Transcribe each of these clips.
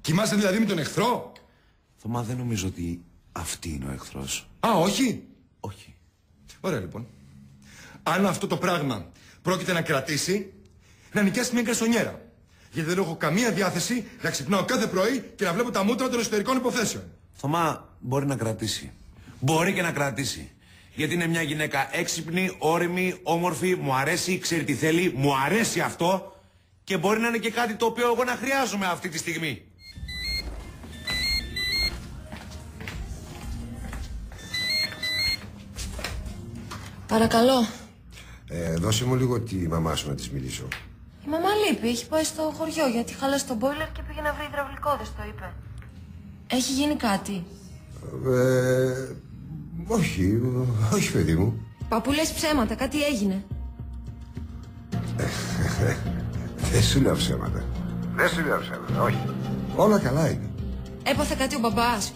Κοιμάσαι δηλαδή με τον εχθρό? Θωμά, δεν νομίζω ότι αυτή είναι ο εχθρός. Α, όχι. Όχι. Ωραία λοιπόν. Αν αυτό το πράγμα πρόκειται να κρατήσει, να νοικιάσει μια γκαρσονιέρα. Γιατί δεν έχω καμία διάθεση να ξυπνάω κάθε πρωί και να βλέπω τα μούτρα των εσωτερικών υποθέσεων. Θωμά, μπορεί να κρατήσει. Μπορεί και να κρατήσει. Γιατί είναι μια γυναίκα έξυπνη, όρημη, όμορφη, μου αρέσει, ξέρει τι θέλει, μου αρέσει αυτό και μπορεί να είναι και κάτι το οποίο εγώ να χρειάζομαι αυτή τη στιγμή. Παρακαλώ. Δώσε μου λίγο τη μαμά σου να της μιλήσω. Η μαμά λείπει, έχει πάει στο χωριό γιατί χάλασε το μπόιλερ και πήγε να βρει υδραυλικόδες, το είπε. Έχει γίνει κάτι? Όχι, όχι παιδί μου. Παππού, λες ψέματα, κάτι έγινε. Δεν σου λέω ψέματα. Δεν σου λέω ψέματα, όχι. Όλα καλά είναι. Έπαθε κάτι ο μπαμπάς?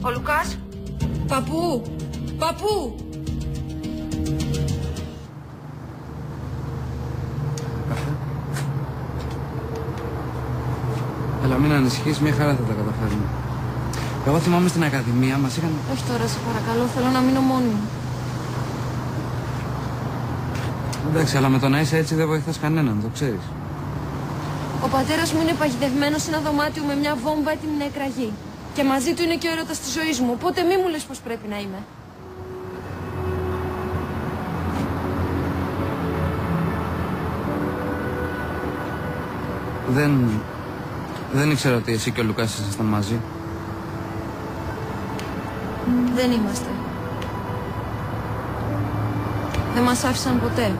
Ο Λουκάς? Παππού! Παππού! Αλλά μην ανησυχείς, μια χαρά θα τα καταφέρουμε. Εγώ θυμάμαι στην Ακαδημία μας είχαν... Όχι τώρα, σε παρακαλώ, θέλω να μείνω μόνη μου. Εντάξει, αλλά με το να είσαι έτσι δεν βοηθάς κανέναν, το ξέρεις. Ο πατέρας μου είναι παγιδευμένος σε ένα δωμάτιο με μια βόμβα έτοιμη να εκραγεί. Και μαζί του είναι και ο έρωτας της ζωής μου, οπότε μη μου λες πως πρέπει να είμαι. Δεν ήξερα ότι εσύ και ο Λουκάς ήσασταν μαζί. Δεν είμαστε. Δεν μας άφησαν ποτέ.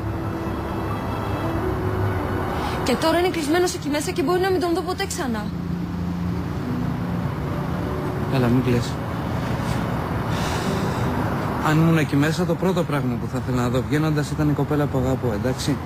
Και τώρα είναι κλεισμένος εκεί μέσα και μπορεί να μην τον δω ποτέ ξανά. Έλα, μην κλαις. Αν ήμουν εκεί μέσα, το πρώτο πράγμα που θα ήθελα να δω βγαίνοντας ήταν η κοπέλα που αγαπώ, εντάξει.